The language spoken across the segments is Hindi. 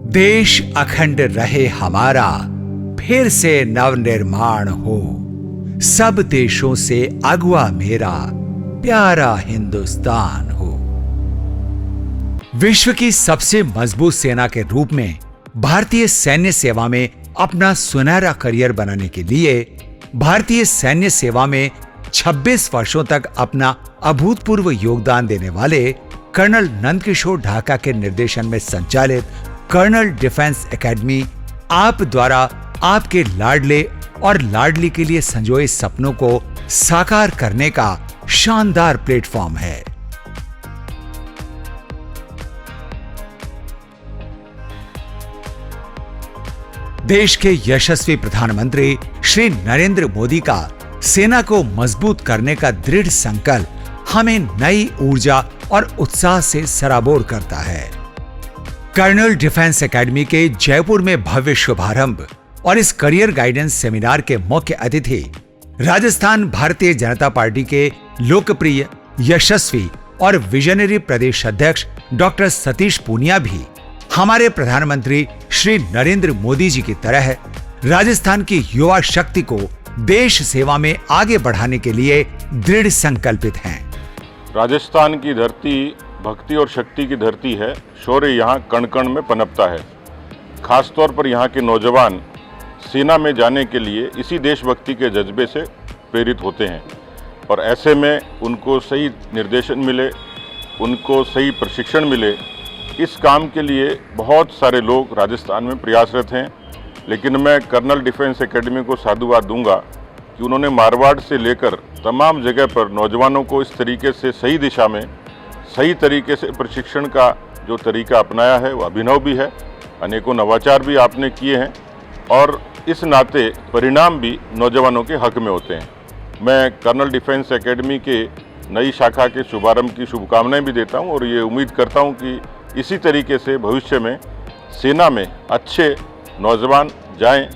देश अखंड रहे हमारा, फिर से नवनिर्माण हो। सब देशों से अगुआ मेरा, प्यारा हिंदुस्तान हो। विश्व की सबसे मजबूत सेना के रूप में भारतीय सैन्य सेवा में अपना सुनहरा करियर बनाने के लिए भारतीय सैन्य सेवा में 26 वर्षों तक अपना अभूतपूर्व योगदान देने वाले कर्नल नंदकिशोर ढाका के निर्देशन में संचालित कर्नल डिफेंस एकेडमी आप द्वारा आपके लाडले और लाडली के लिए संजोए सपनों को साकार करने का शानदार प्लेटफॉर्म है। देश के यशस्वी प्रधानमंत्री श्री नरेंद्र मोदी का सेना को मजबूत करने का दृढ़ संकल्प हमें नई ऊर्जा और उत्साह से सराबोर करता है। कर्नल डिफेंस एकेडमी के जयपुर में भव्य शुभारंभ और इस करियर गाइडेंस सेमिनार के मुख्य अतिथि राजस्थान भारतीय जनता पार्टी के लोकप्रिय, यशस्वी और विजनरी प्रदेश अध्यक्ष डॉक्टर सतीश पूनिया भी हमारे प्रधानमंत्री श्री नरेंद्र मोदी जी की तरह राजस्थान की युवा शक्ति को देश सेवा में आगे बढ़ाने के लिए दृढ़ संकल्पित हैं। राजस्थान की धरती भक्ति और शक्ति की धरती है। शौर्य यहाँ कण कण में पनपता है। खासतौर पर यहाँ के नौजवान सेना में जाने के लिए इसी देशभक्ति के जज्बे से प्रेरित होते हैं और ऐसे में उनको सही निर्देशन मिले, उनको सही प्रशिक्षण मिले। इस काम के लिए बहुत सारे लोग राजस्थान में प्रयासरत हैं, लेकिन मैं कर्नल डिफेंस एकेडमी को साधुवाद दूंगा कि उन्होंने मारवाड़ से लेकर तमाम जगह पर नौजवानों को इस तरीके से सही दिशा में सही तरीके से प्रशिक्षण का जो तरीका अपनाया है वो अभिनव भी है। अनेकों नवाचार भी आपने किए हैं और इस नाते परिणाम भी नौजवानों के हक में होते हैं। मैं कर्नल डिफेंस एकेडमी के नई शाखा के शुभारंभ की शुभकामनाएं भी देता हूं और ये उम्मीद करता हूं कि इसी तरीके से भविष्य में सेना में अच्छे नौजवान जाएं,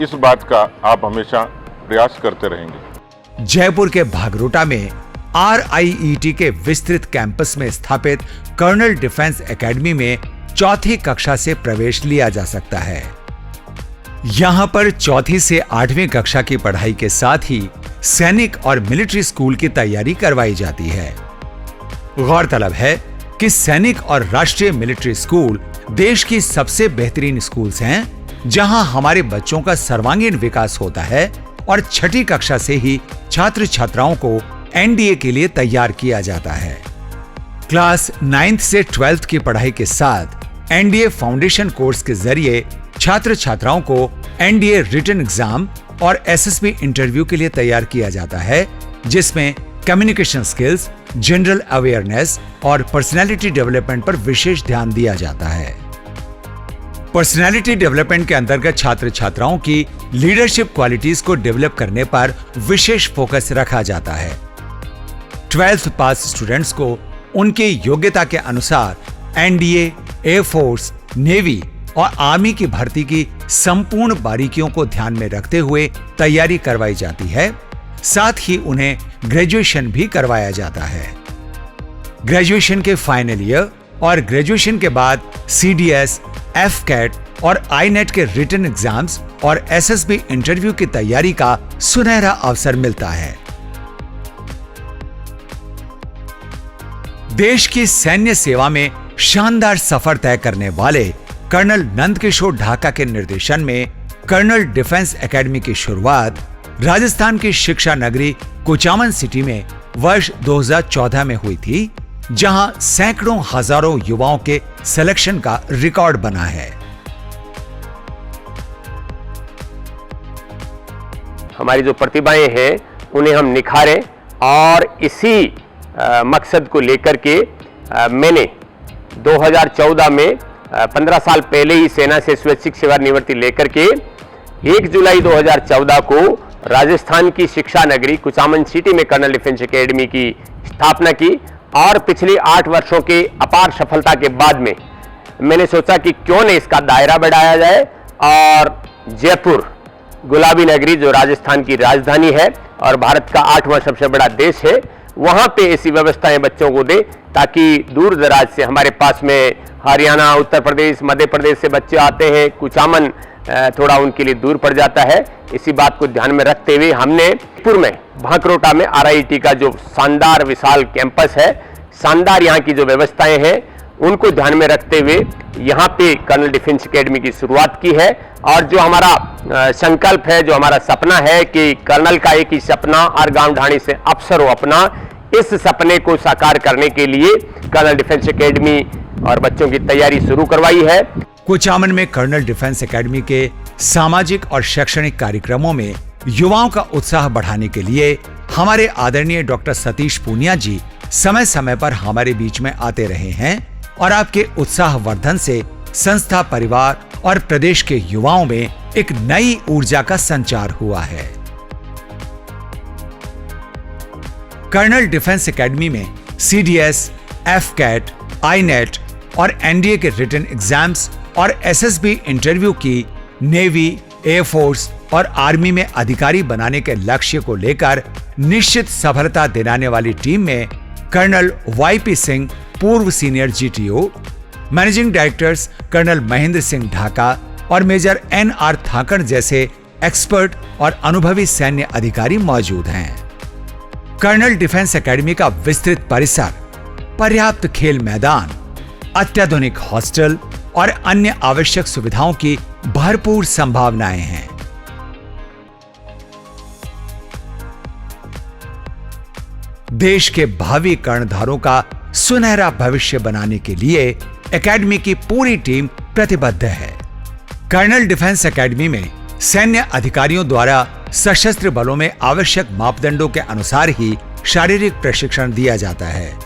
इस बात का आप हमेशा प्रयास करते रहेंगे। जयपुर के भागरोटा में RIET के विस्तृत कैंपस में स्थापित कर्नल डिफेंस एकेडमी में चौथी कक्षा से प्रवेश लिया जा सकता है। यहां पर चौथी से 8वीं कक्षा की पढ़ाई के साथ ही सैनिक और मिलिट्री स्कूल की तैयारी करवाई जाती है। गौरतलब है कि सैनिक और राष्ट्रीय मिलिट्री स्कूल देश की सबसे बेहतरीन स्कूल्स हैं, जहां हमारे बच्चों का सर्वांगीण विकास होता है और छठी कक्षा से ही छात्र छात्राओं को NDA के लिए तैयार किया जाता है। क्लास 9th से 12th की पढ़ाई के साथ NDA फाउंडेशन कोर्स के जरिए छात्र छात्राओं को NDA रिटन एग्जाम और SSB इंटरव्यू के लिए तैयार किया जाता है, जिसमें कम्युनिकेशन स्किल्स, जनरल अवेयरनेस और पर्सनालिटी डेवलपमेंट पर विशेष ध्यान दिया जाता है। पर्सनालिटी डेवलपमेंट के अंतर्गत छात्र छात्राओं की लीडरशिप क्वालिटीज को डेवलप करने पर विशेष फोकस रखा जाता है। 12th पास स्टूडेंट्स को उनकी योग्यता के अनुसार NDA, एयरफोर्स, नेवी और आर्मी की भर्ती की संपूर्ण बारीकियों को ध्यान में रखते हुए तैयारी करवाई जाती है। साथ ही उन्हें ग्रेजुएशन भी करवाया जाता है। ग्रेजुएशन के फाइनल ईयर और ग्रेजुएशन के बाद CDS, FCAT और INET के रिटन एग्जाम्स और SSB इंटरव्यू की तैयारी का सुनहरा अवसर मिलता है। देश की सैन्य सेवा में शानदार सफर तय करने वाले कर्नल नंदकिशोर ढाका के निर्देशन में कर्नल डिफेंस एकेडमी की शुरुआत राजस्थान की शिक्षा नगरी कुचामन सिटी में वर्ष 2014 में हुई थी, जहां सैकड़ों हजारों युवाओं के सिलेक्शन का रिकॉर्ड बना है। हमारी जो प्रतिभाएं हैं उन्हें हम निखारें और इसी मकसद को लेकर के मैंने 2014 में 15 साल पहले ही सेना से स्वैच्छिक सेवानिवृत्ति लेकर के 1 जुलाई 2014 को राजस्थान की शिक्षा नगरी कुचामन सिटी में कर्नल डिफेंस एकेडमी की स्थापना की और पिछले 8 वर्षों के अपार सफलता के बाद में मैंने सोचा कि क्यों न इसका दायरा बढ़ाया जाए और जयपुर गुलाबी नगरी जो राजस्थान की राजधानी है और भारत का 8वां सबसे बड़ा देश है, वहां पे ऐसी व्यवस्थाएं बच्चों को दे, ताकि दूर दराज से हमारे पास में हरियाणा, उत्तर प्रदेश, मध्य प्रदेश से बच्चे आते हैं, कुचामन थोड़ा उनके लिए दूर पड़ जाता है। इसी बात को ध्यान में रखते हुए हमने पुर में भांकरोटा में RIT का जो शानदार विशाल कैंपस है, शानदार यहाँ की जो व्यवस्थाएं हैं, उनको ध्यान में रखते हुए यहाँ पे कर्नल डिफेंस एकेडमी की शुरुआत की है। और जो हमारा संकल्प है, जो हमारा सपना है कि कर्नल का एक ही सपना, और गांव ढाणी से अफसर हो अपना, इस सपने को साकार करने के लिए कर्नल डिफेंस एकेडमी और बच्चों की तैयारी शुरू करवाई है। कुचामन में कर्नल डिफेंस एकेडमी के सामाजिक और शैक्षणिक कार्यक्रमों में युवाओं का उत्साह बढ़ाने के लिए हमारे आदरणीय डॉक्टर सतीश पूनिया जी समय समय पर हमारे बीच में आते रहे हैं और आपके उत्साह वर्धन से संस्था, परिवार और प्रदेश के युवाओं में एक नई ऊर्जा का संचार हुआ है। कर्नल डिफेंस एकेडमी में CDS, FCAT, INET और NDA के रिटन एग्जाम्स और SSB इंटरव्यू की नेवी, एयरफोर्स और आर्मी में अधिकारी बनाने के लक्ष्य को लेकर निश्चित सफलता दिलाने वाली टीम में कर्नल YP सिंह, पूर्व senior GTO, managing directors colonel Mahendra Singh Dhaka और मेजर NR थाकड़ जैसे एक्सपर्ट और अनुभवी सैन्य अधिकारी मौजूद हैं। कर्नल डिफेंस एकेडमी का विस्तृत परिसर, पर्याप्त खेल मैदान, अत्याधुनिक हॉस्टल और अन्य आवश्यक सुविधाओं की भरपूर संभावनाएं हैं। देश के भावी कर्णधारों का सुनहरा भविष्य बनाने के लिए एकेडमी की पूरी टीम प्रतिबद्ध है। कर्नल डिफेंस एकेडमी में सैन्य अधिकारियों द्वारा सशस्त्र बलों में आवश्यक मापदंडों के अनुसार ही शारीरिक प्रशिक्षण दिया जाता है।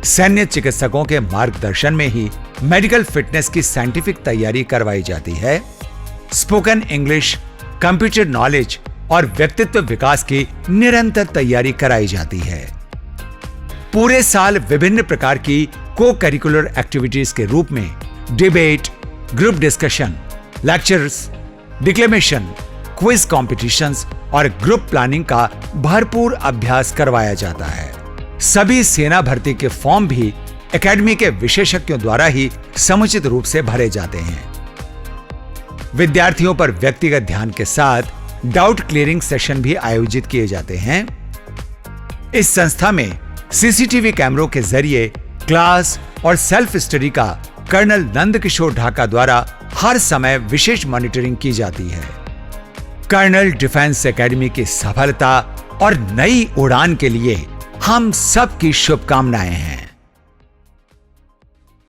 सैन्य चिकित्सकों के मार्गदर्शन में ही मेडिकल फिटनेस की साइंटिफिक तैयारी करवाई जाती है। स्पोकन इंग्लिश, कंप्यूटर नॉलेज और व्यक्तित्व विकास की निरंतर तैयारी कराई जाती है। पूरे साल विभिन्न प्रकार की को करिकुलर एक्टिविटीज के रूप में debate, group discussion, lectures, डिक्लेमेशन, quiz competitions और ग्रुप प्लानिंग का भरपूर अभ्यास करवाया जाता है। सभी सेना भर्ती के फॉर्म भी एकेडमी के विशेषज्ञों द्वारा ही समुचित रूप से भरे जाते हैं। विद्यार्थियों पर व्यक्तिगत ध्यान के साथ डाउट क्लियरिंग सेशन भी आयोजित किए जाते हैं। इस संस्था में CCTV कैमरों के जरिए क्लास और सेल्फ स्टडी का कर्नल नंदकिशोर ढाका द्वारा हर समय विशेष मॉनिटरिंग की जाती है। कर्नल डिफेंस एकेडमी की सफलता और नई उड़ान के लिए हम सबकी शुभकामनाएं हैं।